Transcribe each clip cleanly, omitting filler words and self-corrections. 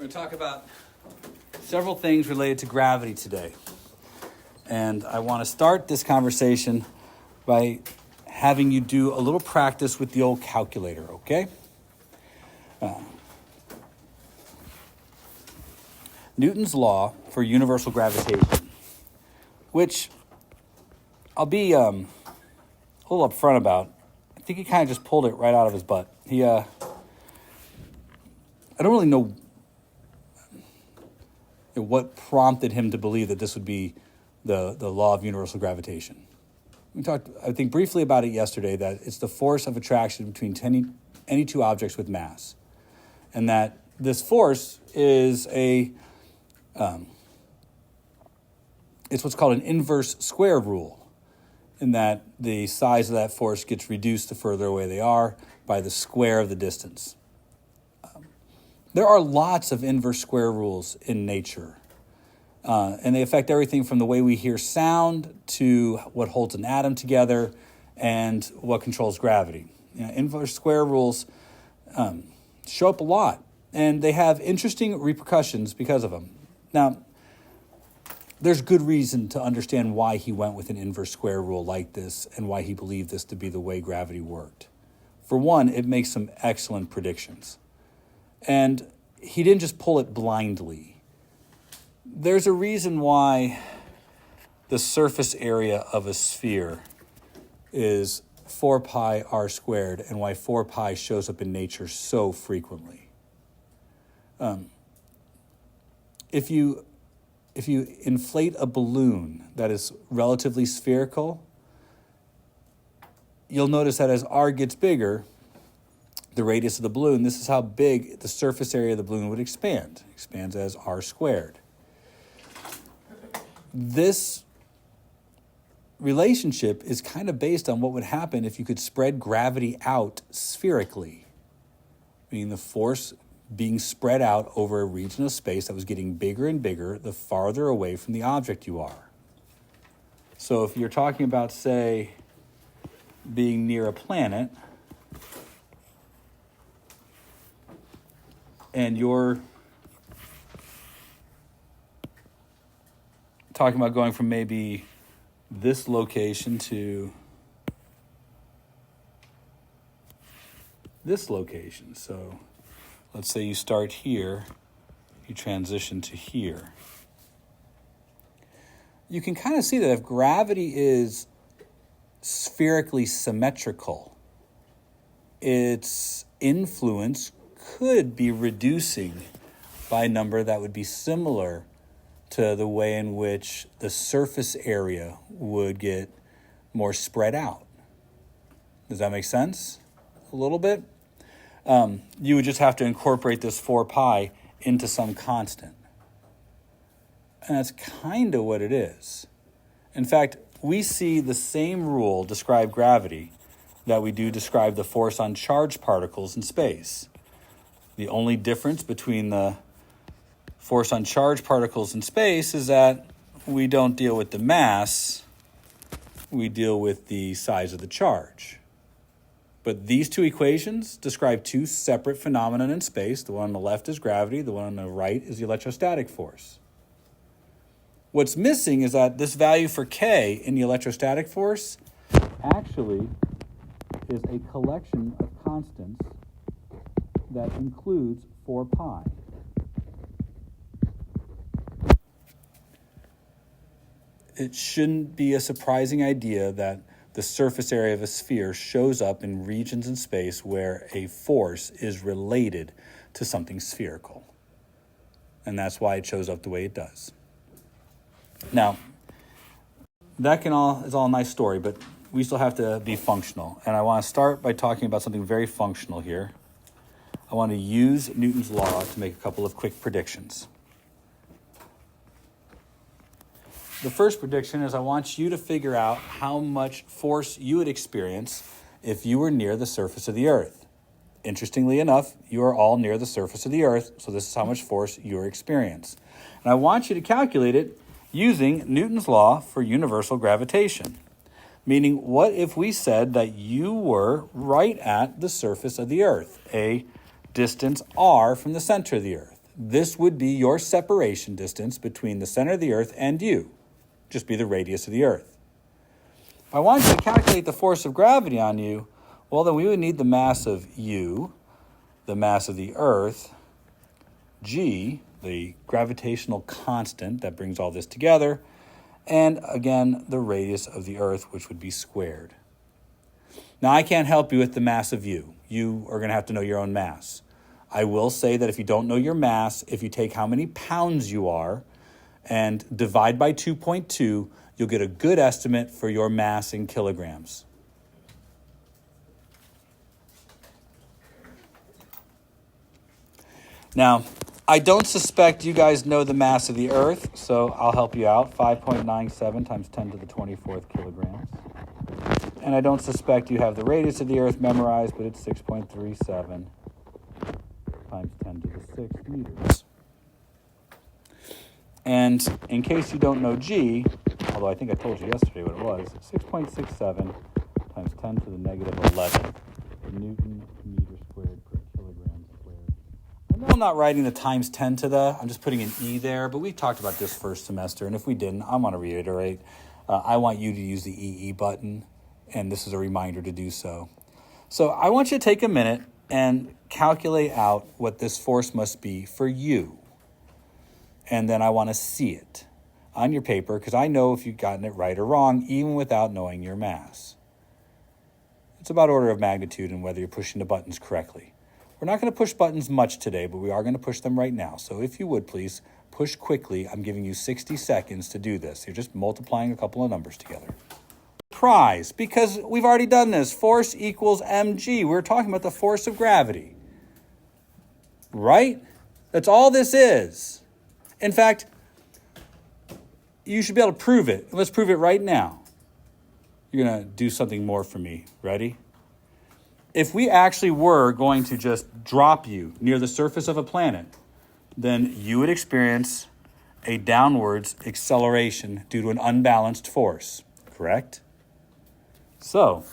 We're going to talk about several things related to gravity today. And I want to start this conversation by having you do a little practice with the old calculator, okay? Newton's law for universal gravitation, which I'll be a little upfront about. I think he kind of just pulled it right out of his butt. I don't really know what prompted him to believe that this would be the law of universal gravitation. We talked, I think, briefly about it yesterday, that it's the force of attraction between any two objects with mass. And that this force is it's what's called an inverse square rule, in that the size of that force gets reduced the further away they are by the square of the distance. There are lots of inverse square rules in nature, and they affect everything from the way we hear sound to what holds an atom together and what controls gravity. Inverse square rules show up a lot, and they have interesting repercussions because of them. Now, there's good reason to understand why he went with an inverse square rule like this and why he believed this to be the way gravity worked. For one, it makes some excellent predictions. And he didn't just pull it blindly. There's a reason why the surface area of a sphere is 4 pi r squared and why 4 pi shows up in nature so frequently. If you inflate a balloon that is relatively spherical, you'll notice that as r gets bigger, the radius of the balloon, this is how big the surface area of the balloon would expand. It expands as r squared. This relationship is kind of based on what would happen if you could spread gravity out spherically, meaning the force being spread out over a region of space that was getting bigger and bigger the farther away from the object you are. So if you're talking about, say, being near a planet, and you're talking about going from maybe this location to this location. So let's say you start here, you transition to here. You can kind of see that if gravity is spherically symmetrical, its influence could be reducing by a number that would be similar to the way in which the surface area would get more spread out. Does that make sense? A little bit? You would just have to incorporate this 4 pi into some constant. And that's kind of what it is. In fact, we see the same rule describe gravity that we do describe the force on charged particles in space. The only difference between the force on charged particles in space is that we don't deal with the mass, we deal with the size of the charge. But these two equations describe two separate phenomena in space. The one on the left is gravity, the one on the right is the electrostatic force. What's missing is that this value for K in the electrostatic force actually is a collection of constants that includes 4 pi. It shouldn't be a surprising idea that the surface area of a sphere shows up in regions in space where a force is related to something spherical. And that's why it shows up the way it does. Now, that is all a nice story, but we still have to be functional. And I want to start by talking about something very functional here. I want to use Newton's law to make a couple of quick predictions. The first prediction is I want you to figure out how much force you would experience if you were near the surface of the Earth. Interestingly enough, you are all near the surface of the Earth, so this is how much force you experience. And I want you to calculate it using Newton's law for universal gravitation. Meaning, what if we said that you were right at the surface of the Earth, a distance r from the center of the Earth? this would be your separation distance between the center of the Earth and you. Just be the radius of the Earth. If I wanted you to calculate the force of gravity on you, well, then we would need the mass of you, the mass of the Earth, g, the gravitational constant that brings all this together, and again, the radius of the Earth, which would be squared. Now, I can't help you with the mass of you. You are going to have to know your own mass. I will say that if you don't know your mass, if you take how many pounds you are and divide by 2.2, you'll get a good estimate for your mass in kilograms. Now, I don't suspect you guys know the mass of the Earth, so I'll help you out. 5.97 times 10 to the 24th kilograms. And I don't suspect you have the radius of the Earth memorized, but it's 6.37 times 10 to the 6th meters. And in case you don't know G, although I think I told you yesterday what it was, 6.67 times 10 to the negative 11 Newton meter squared per kilogram squared. I know I'm not writing the times 10 to the, I'm just putting an E there, but we talked about this first semester, and if we didn't, I want to reiterate. I want you to use the EE button, and this is a reminder to do so. So I want you to take a minute and calculate out what this force must be for you. And then I want to see it on your paper, because I know if you've gotten it right or wrong, even without knowing your mass. It's about order of magnitude and whether you're pushing the buttons correctly. We're not going to push buttons much today, but we are going to push them right now. So if you would, please, push quickly. I'm giving you 60 seconds to do this. You're just multiplying a couple of numbers together. Prize, because we've already done this. Force equals mg. We're talking about the force of gravity. Right? That's all this is. In fact, you should be able to prove it. Let's prove it right now. You're going to do something more for me. Ready? If we actually were going to just drop you near the surface of a planet, then you would experience a downwards acceleration due to an unbalanced force, correct? So,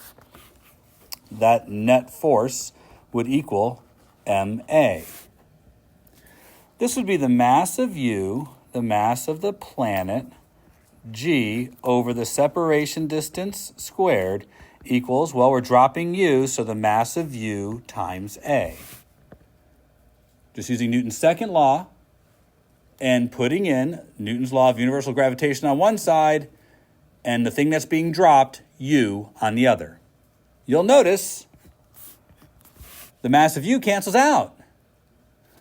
that net force would equal ma. This would be the mass of you, the mass of the planet, g over the separation distance squared equals, well, we're dropping u, so the mass of u times a. Just using Newton's second law and putting in Newton's law of universal gravitation on one side and the thing that's being dropped, u, on the other. You'll notice the mass of u cancels out,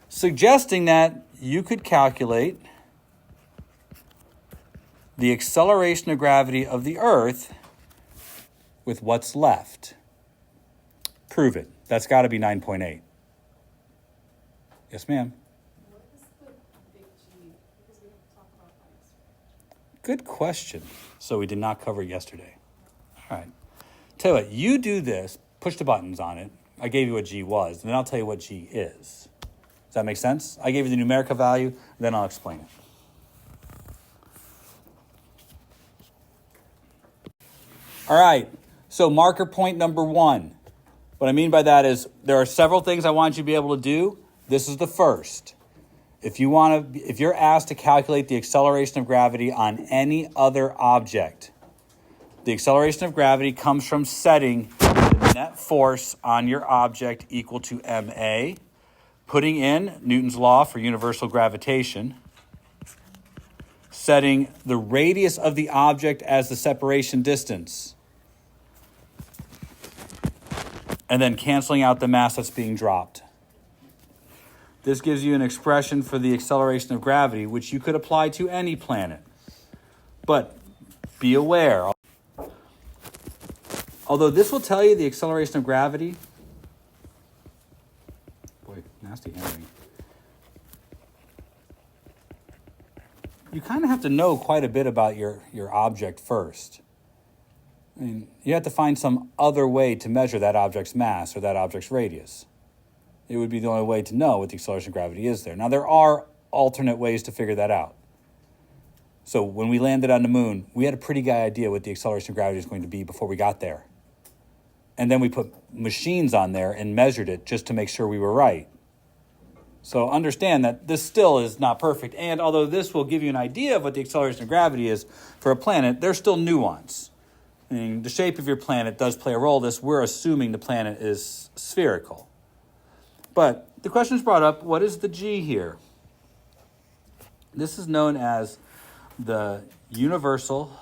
suggesting that you could calculate the acceleration of gravity of the Earth with what's left. Prove it. That's got to be 9.8. Yes, ma'am. What is the big G? Because we didn't talk about that yesterday. Good question. So we did not cover it yesterday. All right. Tell you what, you do this, push the buttons on it. I gave you what G was, and then I'll tell you what G is. Does that make sense? I gave you the numerical value, and then I'll explain it. All right, so marker point number 1. What I mean by that is there are several things I want you to be able to do. This is the first. If you're asked to calculate the acceleration of gravity on any other object, the acceleration of gravity comes from setting the net force on your object equal to ma, putting in Newton's law for universal gravitation, setting the radius of the object as the separation distance, and then canceling out the mass that's being dropped. This gives you an expression for the acceleration of gravity, which you could apply to any planet. But be aware, although this will tell you the acceleration of gravity, boy, nasty handwriting. You kind of have to know quite a bit about your object first. I mean, you have to find some other way to measure that object's mass or that object's radius. It would be the only way to know what the acceleration of gravity is there. Now, there are alternate ways to figure that out. So when we landed on the moon, we had a pretty good idea what the acceleration of gravity is going to be before we got there. And then we put machines on there and measured it just to make sure we were right. So understand that this still is not perfect. And although this will give you an idea of what the acceleration of gravity is for a planet, there's still nuance. I mean, the shape of your planet does play a role in this. We're assuming the planet is spherical. But the question is brought up, what is the g here? This is known as the universal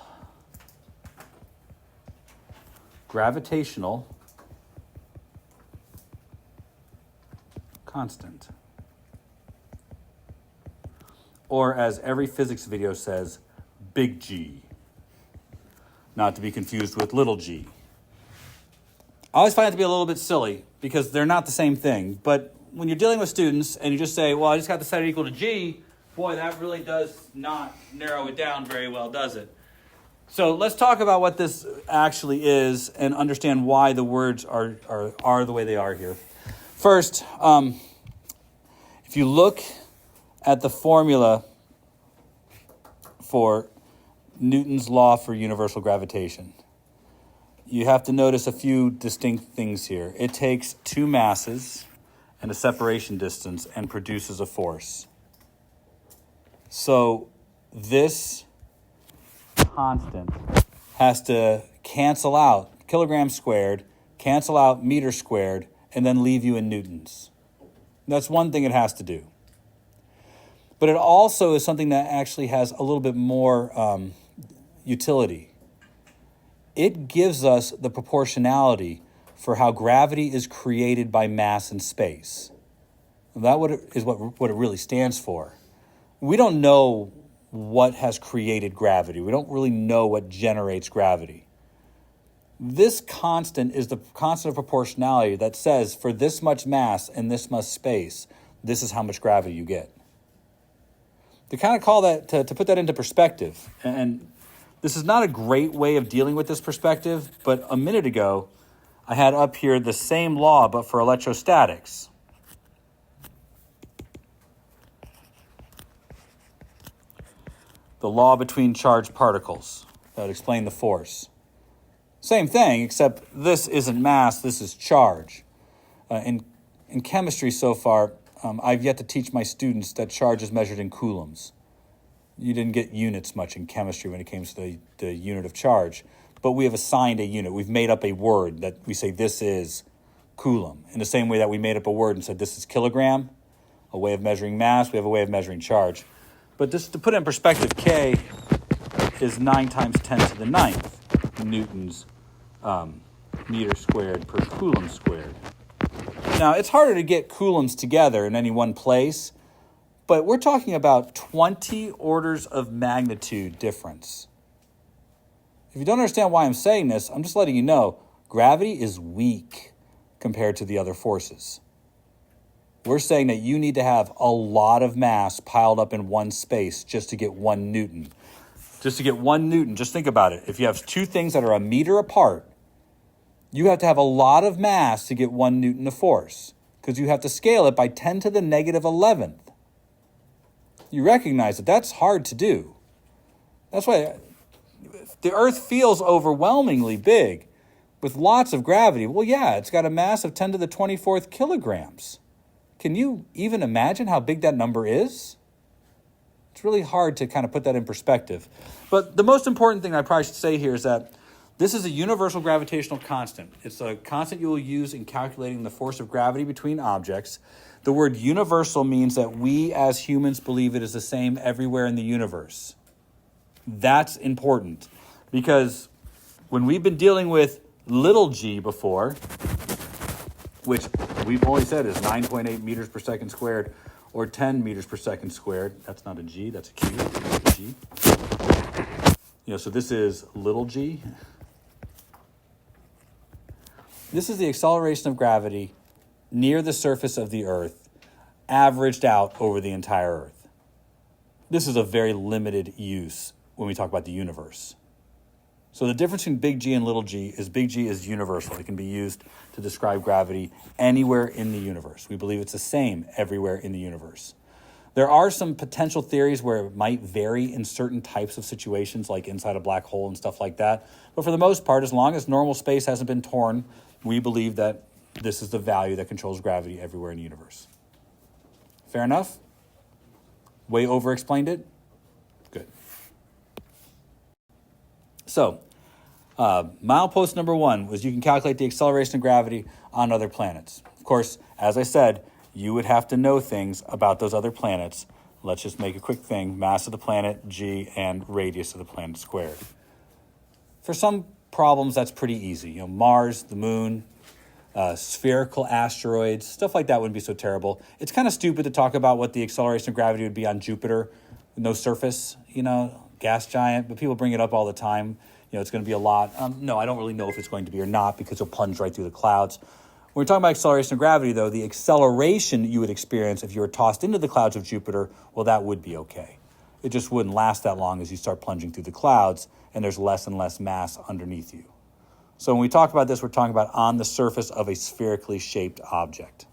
gravitational constant. Or as every physics video says, big G. Not to be confused with little g. I always find it to be a little bit silly because they're not the same thing. But when you're dealing with students and you just say, well, I just got to set it equal to g, boy, that really does not narrow it down very well, does it? So let's talk about what this actually is and understand why the words are the way they are here. First, if you look at the formula for Newton's law for universal gravitation, you have to notice a few distinct things here. It takes two masses and a separation distance and produces a force. So this constant has to cancel out kilograms squared, cancel out meters squared, and then leave you in newtons. That's one thing it has to do. But it also is something that actually has a little bit more utility. It gives us the proportionality for how gravity is created by mass and space. That is what it really stands for. We don't know what has created gravity. We don't really know what generates gravity. This constant is the constant of proportionality that says for this much mass and this much space, this is how much gravity you get. To kind of call that, to put that into perspective, and this is not a great way of dealing with this perspective, but a minute ago, I had up here the same law, but for electrostatics. The law between charged particles that would explain the force. Same thing, except this isn't mass, this is charge. In chemistry so far, I've yet to teach my students that charge is measured in coulombs. You didn't get units much in chemistry when it came to the unit of charge, but we have assigned a unit. We've made up a word that we say this is coulomb. In the same way that we made up a word and said this is kilogram, a way of measuring mass, we have a way of measuring charge. But just to put it in perspective, K is 9 times 10 to the 9th newtons meter squared per coulomb squared. Now, it's harder to get coulombs together in any one place, but we're talking about 20 orders of magnitude difference. If you don't understand why I'm saying this, I'm just letting you know gravity is weak compared to the other forces. We're saying that you need to have a lot of mass piled up in one space just to get 1 Newton. Just to get 1 Newton, just think about it. If you have two things that are a meter apart, you have to have a lot of mass to get 1 Newton of force because you have to scale it by 10 to the negative 11th. You recognize that that's hard to do. That's why the Earth feels overwhelmingly big with lots of gravity. Well, yeah, it's got a mass of 10 to the 24th kilograms. Can you even imagine how big that number is? It's really hard to kind of put that in perspective. But the most important thing I probably should say here is that this is a universal gravitational constant. It's a constant you will use in calculating the force of gravity between objects. The word universal means that we as humans believe it is the same everywhere in the universe. That's important because when we've been dealing with little g before, which we've only said is 9.8 meters per second squared or 10 meters per second squared. That's not a g, that's a q, that's a g. So this is little g. This is the acceleration of gravity near the surface of the Earth, averaged out over the entire Earth. This is a very limited use when we talk about the universe. So the difference between big G and little g is universal. It can be used to describe gravity anywhere in the universe. We believe it's the same everywhere in the universe. There are some potential theories where it might vary in certain types of situations, like inside a black hole and stuff like that. But for the most part, as long as normal space hasn't been torn, we believe that this is the value that controls gravity everywhere in the universe. Fair enough? Way over-explained it? Good. So, milepost number 1 was you can calculate the acceleration of gravity on other planets. Of course, as I said, you would have to know things about those other planets. Let's just make a quick thing. Mass of the planet, g, and radius of the planet squared. For some problems, that's pretty easy. Mars, the moon, spherical asteroids, stuff like that wouldn't be so terrible. It's kind of stupid to talk about what the acceleration of gravity would be on Jupiter with no surface, gas giant, but people bring it up all the time. It's going to be a lot. No, I don't really know if it's going to be or not because you'll plunge right through the clouds. When we're talking about acceleration of gravity, though, the acceleration you would experience if you were tossed into the clouds of Jupiter, well, that would be okay. It just wouldn't last that long as you start plunging through the clouds and there's less and less mass underneath you. So when we talk about this, we're talking about on the surface of a spherically shaped object.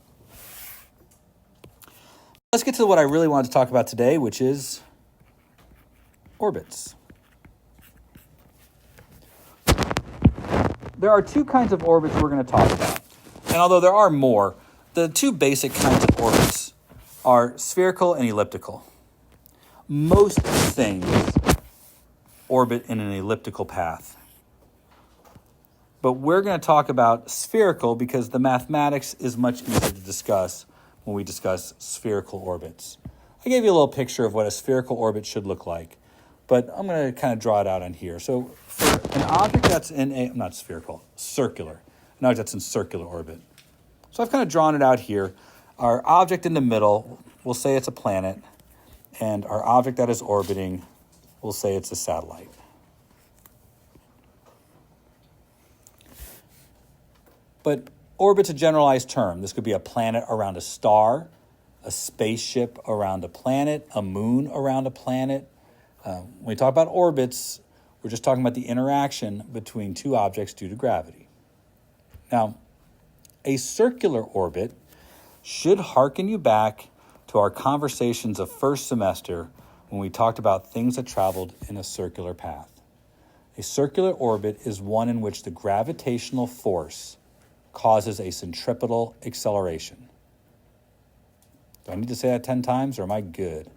Let's get to what I really wanted to talk about today, which is orbits. There are 2 kinds of orbits we're going to talk about. And although there are more, the 2 basic kinds of orbits are spherical and elliptical. Most things orbit in an elliptical path. But we're going to talk about spherical because the mathematics is much easier to discuss when we discuss spherical orbits. I gave you a little picture of what a spherical orbit should look like, but I'm going to kind of draw it out on here. So for an object that's in circular, an object that's in circular orbit. So I've kind of drawn it out here. Our object in the middle, we'll say it's a planet, and our object that is orbiting, we'll say it's a satellite. But orbit's a generalized term. This could be a planet around a star, a spaceship around a planet, a moon around a planet. When we talk about orbits, we're just talking about the interaction between 2 objects due to gravity. Now, a circular orbit should hearken you back to our conversations of first semester when we talked about things that traveled in a circular path. A circular orbit is one in which the gravitational force causes a centripetal acceleration. Do I need to say that 10 times or am I good?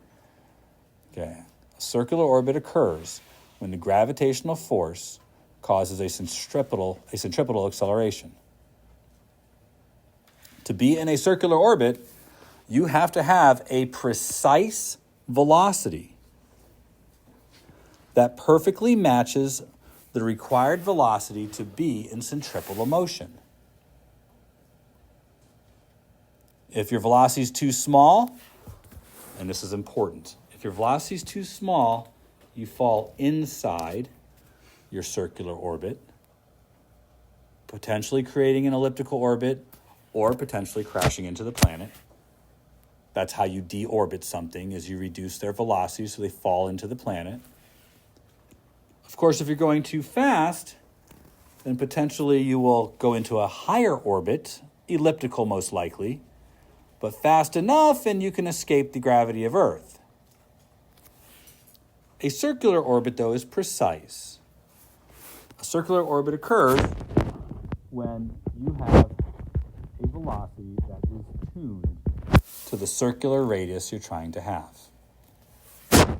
Okay. A circular orbit occurs when the gravitational force causes a centripetal acceleration. To be in a circular orbit, you have to have a precise velocity that perfectly matches the required velocity to be in centripetal motion. If your velocity is too small, and this is important, if your velocity is too small, you fall inside your circular orbit, potentially creating an elliptical orbit or potentially crashing into the planet. That's how you deorbit something, is you reduce their velocity so they fall into the planet. Of course, if you're going too fast, then potentially you will go into a higher orbit, elliptical most likely, but fast enough and you can escape the gravity of Earth. A circular orbit, though, is precise. A circular orbit occurs when you have a velocity that is tuned to the circular radius you're trying to have.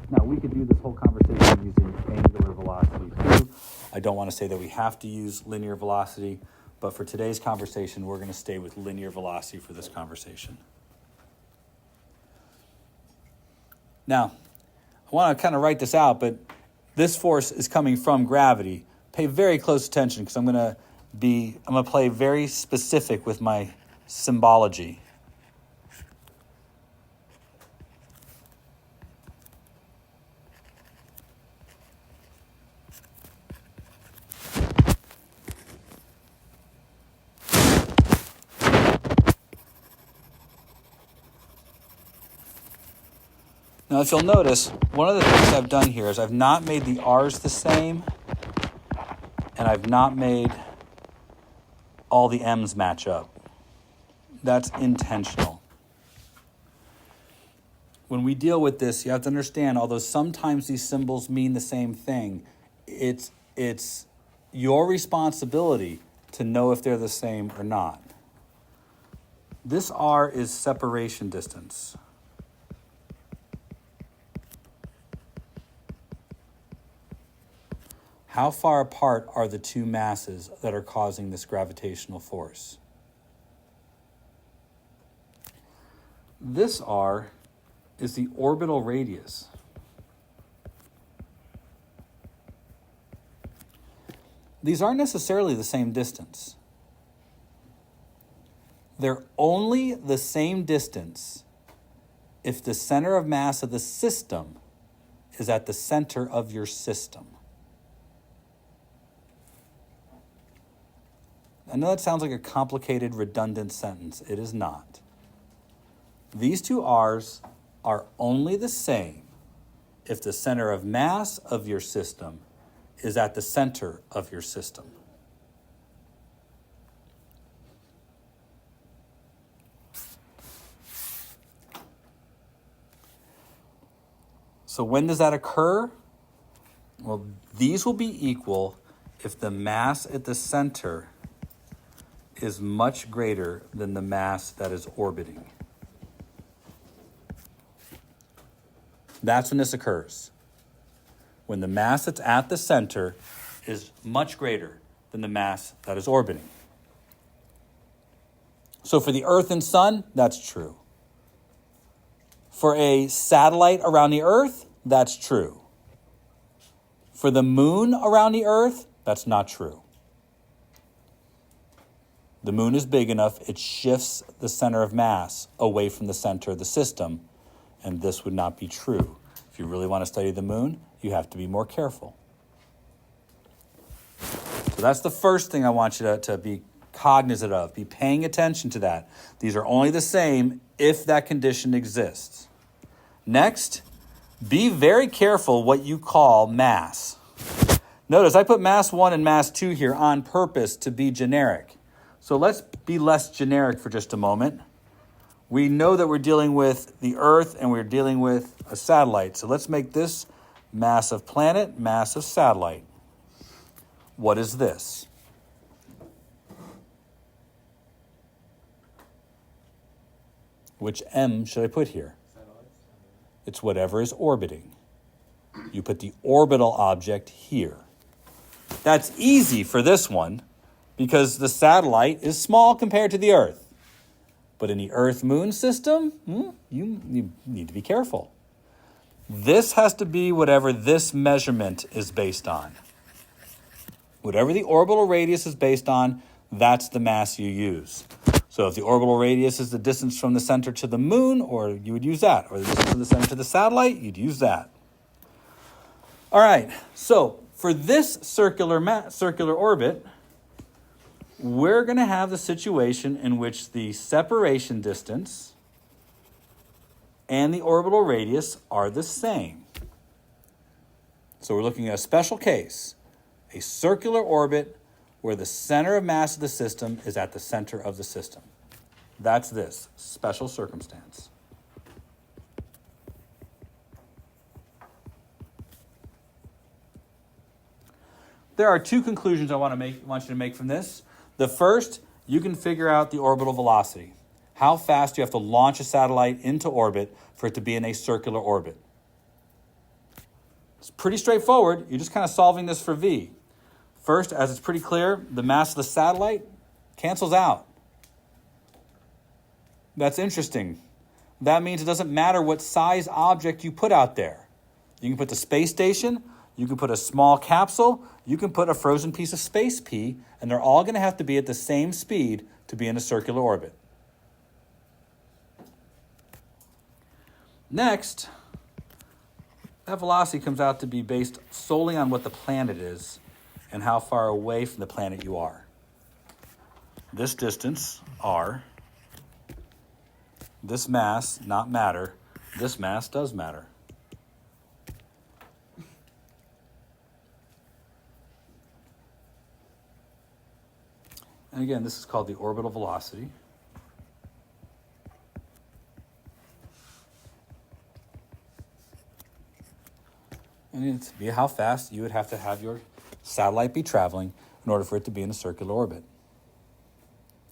Now, we could do this whole conversation using angular velocity too. I don't want to say that we have to use linear velocity, but for today's conversation, we're going to stay with linear velocity for this conversation. Now, I want to kind of write this out, but this force is coming from gravity. Pay very close attention because I'm going to play very specific with my symbology. Now, if you'll notice, one of the things I've done here is I've not made the R's the same, and I've not made all the M's match up. That's intentional. When we deal with this, you have to understand, although sometimes these symbols mean the same thing, it's your responsibility to know if they're the same or not. This R is separation distance. how far apart are the two masses that are causing this gravitational force? This r is the orbital radius. These aren't necessarily the same distance. They're only the same distance if the center of mass of the system is at the center of your system. I know that sounds like a complicated, redundant sentence. It is not. These two r's are only the same if the center of mass of your system is at the center of your system. So when does that occur? Well, these will be equal if the mass at the center is much greater than the mass that is orbiting. That's when this occurs. When the mass that's at the center is much greater than the mass that is orbiting. So for the Earth and Sun, that's true. For a satellite around the Earth, that's true. For the moon around the Earth, that's not true. The moon is big enough, it shifts the center of mass away from the center of the system, and this would not be true. If you really want to study the moon, you have to be more careful. So that's the first thing I want you to be cognizant of. Be paying attention to that. These are only the same if that condition exists. Next, be very careful what you call mass. Notice I put mass 1 and mass 2 here on purpose to be generic. So let's be less generic for just a moment. We know that we're dealing with the Earth and we're dealing with a satellite. So let's make this mass of planet, mass of satellite. What is this? Which M should I put here? It's whatever is orbiting. You put the orbital object here. That's easy for this one because the satellite is small compared to the Earth. But in the Earth-Moon system, you need to be careful. This has to be whatever this measurement is based on. Whatever the orbital radius is based on, that's the mass you use. So if the orbital radius is the distance from the center to the moon, or you would use that. Or the distance from the center to the satellite, you'd use that. All right, so for this circular orbit, we're going to have the situation in which the separation distance and the orbital radius are the same. So we're looking at a special case, a circular orbit where the center of mass of the system is at the center of the system. That's this special circumstance. There are two conclusions I want you to make from this. The first, you can figure out the orbital velocity. How fast you have to launch a satellite into orbit for it to be in a circular orbit. It's pretty straightforward. You're just kind of solving this for V. First, as it's pretty clear, the mass of the satellite cancels out. That's interesting. That means it doesn't matter what size object you put out there. You can put the space station, you can put a small capsule, you can put a frozen piece of space pea, and they're all going to have to be at the same speed to be in a circular orbit. Next, that velocity comes out to be based solely on what the planet is and how far away from the planet you are. This distance, r, this mass, not matter, this mass does matter. And again, this is called the orbital velocity. And it's be how fast you would have to have your satellite be traveling in order for it to be in a circular orbit.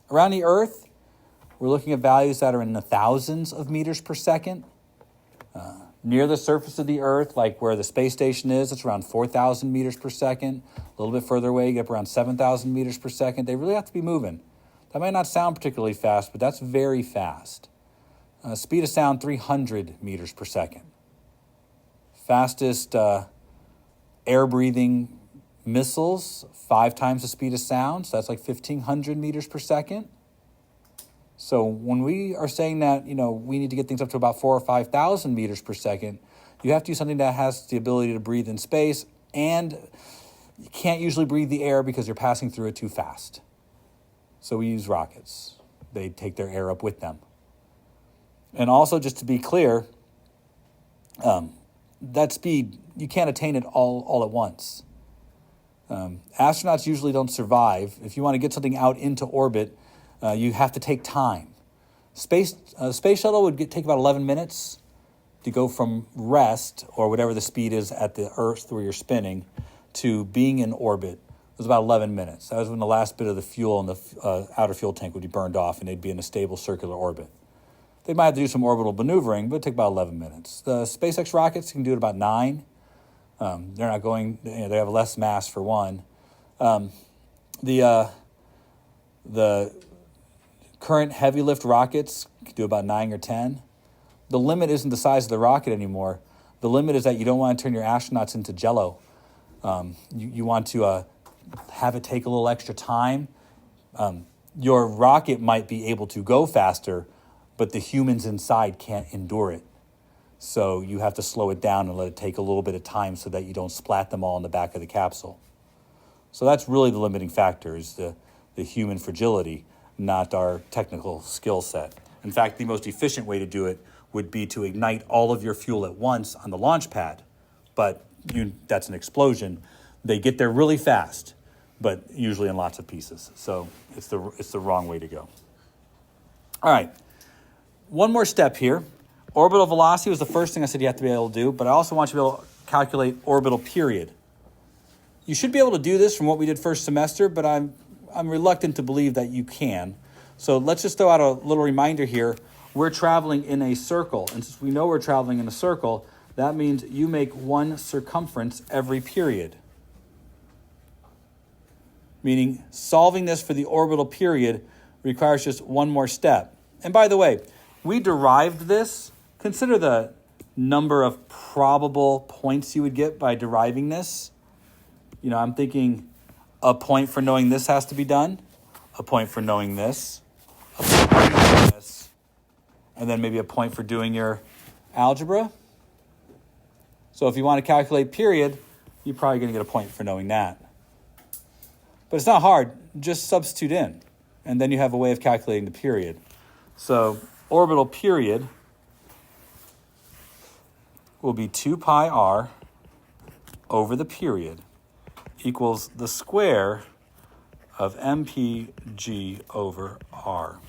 Around the Earth, we're looking at values that are in the thousands of meters per second. Near the surface of the Earth, like where the space station is, it's around 4,000 meters per second. A little bit further away, you get up around 7,000 meters per second. They really have to be moving. That might not sound particularly fast, but that's very fast. Speed of sound, 300 meters per second. Fastest air-breathing missiles, 5 times the speed of sound, so that's like 1,500 meters per second. So when we are saying that, we need to get things up to about 4,000 or 5,000 meters per second, you have to do something that has the ability to breathe in space, and you can't usually breathe the air because you're passing through it too fast. So we use rockets. They take their air up with them. And also, just to be clear, that speed, you can't attain it all at once. Astronauts usually don't survive. If you want to get something out into orbit, you have to take time. Space shuttle would take about 11 minutes to go from rest, or whatever the speed is at the Earth where you're spinning, to being in orbit. It was about 11 minutes. That was when the last bit of the fuel in the outer fuel tank would be burned off and they'd be in a stable circular orbit. They might have to do some orbital maneuvering, but it'd take about 11 minutes. The SpaceX rockets can do it about 9. They're not going, they have less mass for one. The current heavy lift rockets can do about 9 or 10. The limit isn't the size of the rocket anymore. The limit is that you don't want to turn your astronauts into jello. You want to have it take a little extra time. Your rocket might be able to go faster, but the humans inside can't endure it. So you have to slow it down and let it take a little bit of time so that you don't splat them all in the back of the capsule. So that's really the limiting factor, is the human fragility, not our technical skill set. In fact, the most efficient way to do it would be to ignite all of your fuel at once on the launch pad. But that's an explosion. They get there really fast, but usually in lots of pieces. So it's the wrong way to go. All right, one more step here. Orbital velocity was the first thing I said you have to be able to do, but I also want you to be able to calculate orbital period. You should be able to do this from what we did first semester, but I'm reluctant to believe that you can. So let's just throw out a little reminder here. We're traveling in a circle, and since we know we're traveling in a circle, that means you make one circumference every period. Meaning solving this for the orbital period requires just one more step. And by the way, we derived this. Consider the number of probable points you would get by deriving this. I'm thinking a point for knowing this has to be done, a point for knowing this, a point for knowing this, and then maybe a point for doing your algebra. So if you want to calculate period, you're probably going to get a point for knowing that. But it's not hard. Just substitute in, and then you have a way of calculating the period. So orbital period will be 2 pi r over the period equals the square of mpg over r.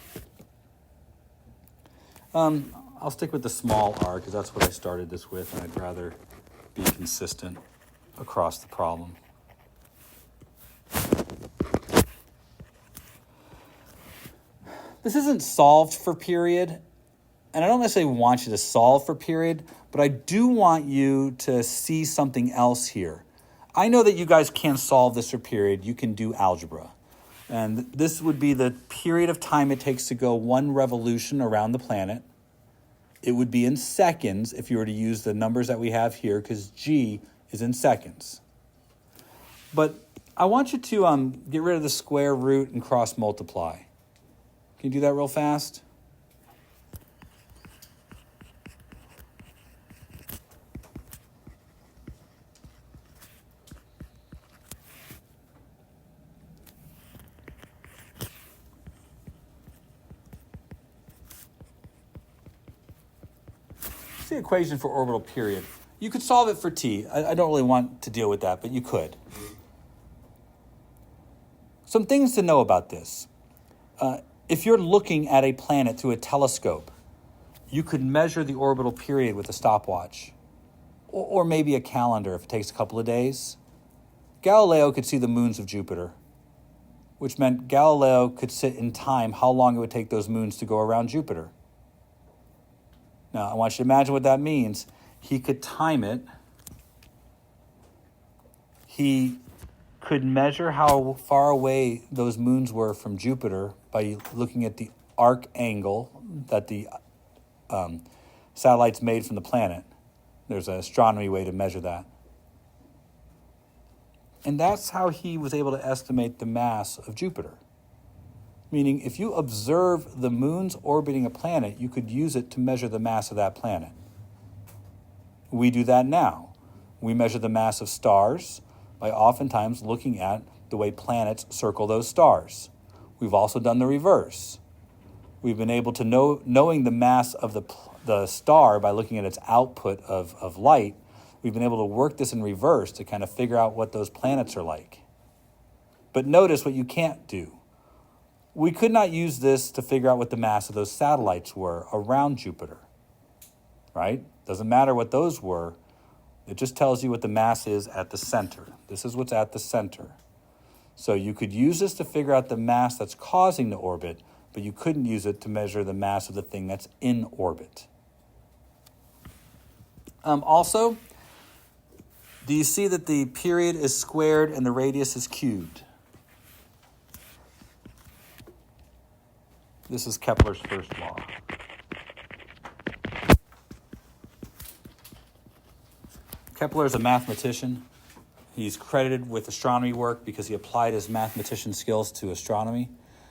I'll stick with the small r because that's what I started this with, and I'd rather be consistent across the problem. This isn't solved for period, and I don't necessarily want you to solve for period, but I do want you to see something else here. I know that you guys can't solve this for period. You can do algebra. And this would be the period of time it takes to go one revolution around the planet. It would be in seconds if you were to use the numbers that we have here, because g is in seconds. But I want you to get rid of the square root and cross multiply. Can you do that real fast? The equation for orbital period. You could solve it for t. I don't really want to deal with that, but you could. Some things to know about this. If you're looking at a planet through a telescope, you could measure the orbital period with a stopwatch, or maybe a calendar if it takes a couple of days. Galileo could see the moons of Jupiter, which meant Galileo could sit in time how long it would take those moons to go around Jupiter. Now, I want you to imagine what that means. He could time it. He could measure how far away those moons were from Jupiter by looking at the arc angle that the satellites made from the planet. There's an astronomy way to measure that. And that's how he was able to estimate the mass of Jupiter. Meaning, if you observe the moons orbiting a planet, you could use it to measure the mass of that planet. We do that now. We measure the mass of stars by oftentimes looking at the way planets circle those stars. We've also done the reverse. We've been able to knowing the mass of the star by looking at its output of light, we've been able to work this in reverse to kind of figure out what those planets are like. But notice what you can't do. We could not use this to figure out what the mass of those satellites were around Jupiter, right? Doesn't matter what those were. It just tells you what the mass is at the center. This is what's at the center. So you could use this to figure out the mass that's causing the orbit, but you couldn't use it to measure the mass of the thing that's in orbit. Also, do you see that the period is squared and the radius is cubed? This is Kepler's first law. Kepler is a mathematician. He's credited with astronomy work because he applied his mathematician skills to astronomy.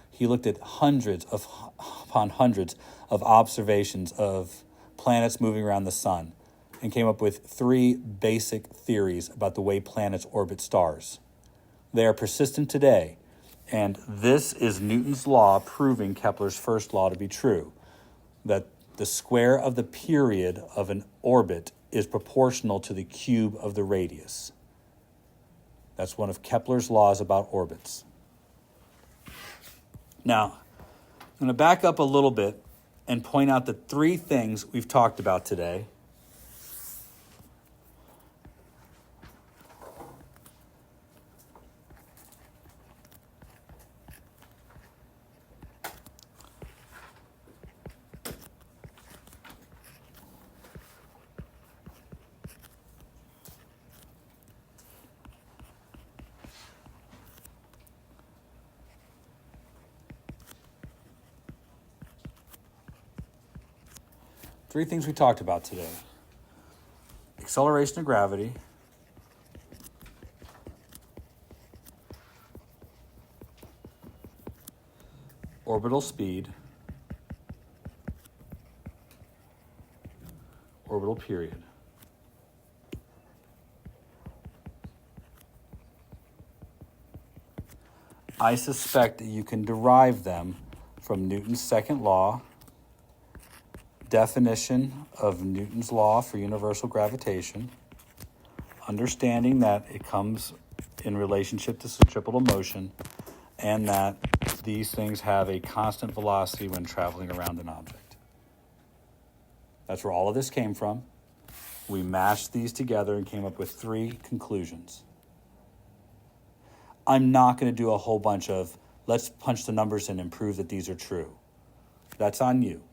He looked at hundreds upon hundreds of observations of planets moving around the sun and came up with 3 basic theories about the way planets orbit stars. They are persistent today, and this is Newton's law proving Kepler's first law to be true, that the square of the period of an orbit is proportional to the cube of the radius. That's one of Kepler's laws about orbits. Now, I'm going to back up a little bit and point out the 3 things we've talked about today. Three things we talked about today: acceleration of gravity, orbital speed, orbital period. I suspect that you can derive them from Newton's second law, definition of Newton's law for universal gravitation, understanding that it comes in relationship to centripetal motion, and that these things have a constant velocity when traveling around an object. That's where all of this came from. We mashed these together and came up with 3 conclusions. I'm not going to do a whole bunch of let's punch the numbers in and prove that these are true. That's on you.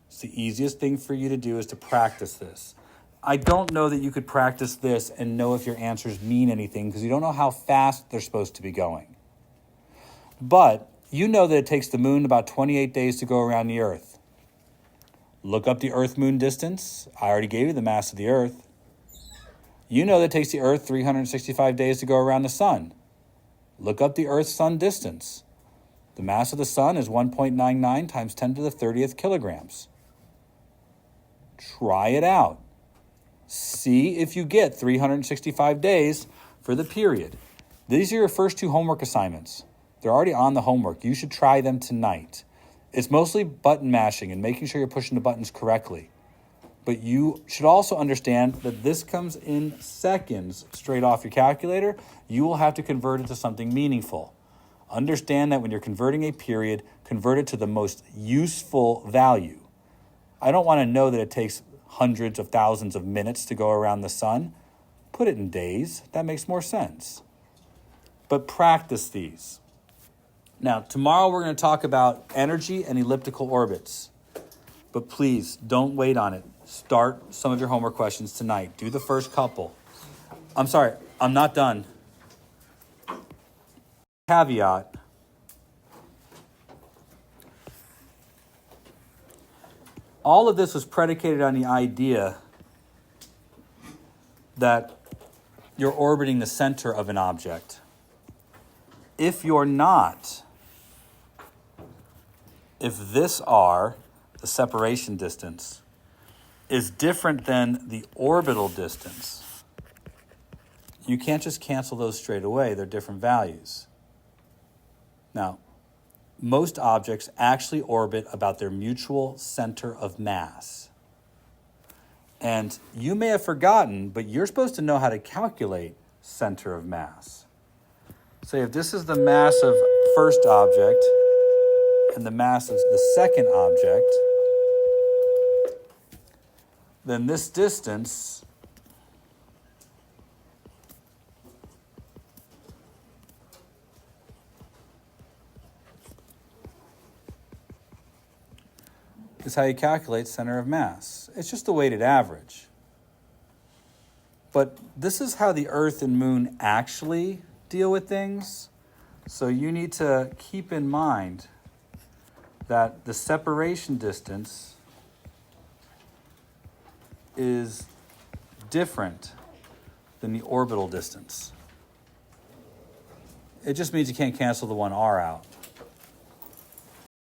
It's the easiest thing for you to do is to practice this. I don't know that you could practice this and know if your answers mean anything because you don't know how fast they're supposed to be going. But you know that it takes the moon about 28 days to go around the Earth. Look up the Earth-Moon distance. I already gave you the mass of the Earth. You know that it takes the Earth 365 days to go around the Sun. Look up the Earth-Sun distance. The mass of the Sun is 1.99 times 10 to the 30th kilograms. Try it out. See if you get 365 days for the period. These are your first 2 homework assignments. They're already on the homework. You should try them tonight. It's mostly button mashing and making sure you're pushing the buttons correctly. But you should also understand that this comes in seconds straight off your calculator. You will have to convert it to something meaningful. Understand that when you're converting a period, convert it to the most useful value. I don't want to know that it takes hundreds of thousands of minutes to go around the sun. Put it in days. That makes more sense. But practice these. Now, tomorrow we're going to talk about energy and elliptical orbits. But please, don't wait on it. start some of your homework questions tonight. Do the first couple. I'm sorry, I'm not done. Caveat. All of this was predicated on the idea that you're orbiting the center of an object. If you're not, if this r, the separation distance, is different than the orbital distance, you can't just cancel those straight away. They're different values. Now, most objects actually orbit about their mutual center of mass. And you may have forgotten, but you're supposed to know how to calculate center of mass. Say if this is the mass of first object and the mass of the second object, then this distance is how you calculate center of mass. It's just a weighted average. But this is how the Earth and Moon actually deal with things. So you need to keep in mind that the separation distance is different than the orbital distance. It just means you can't cancel the one r out.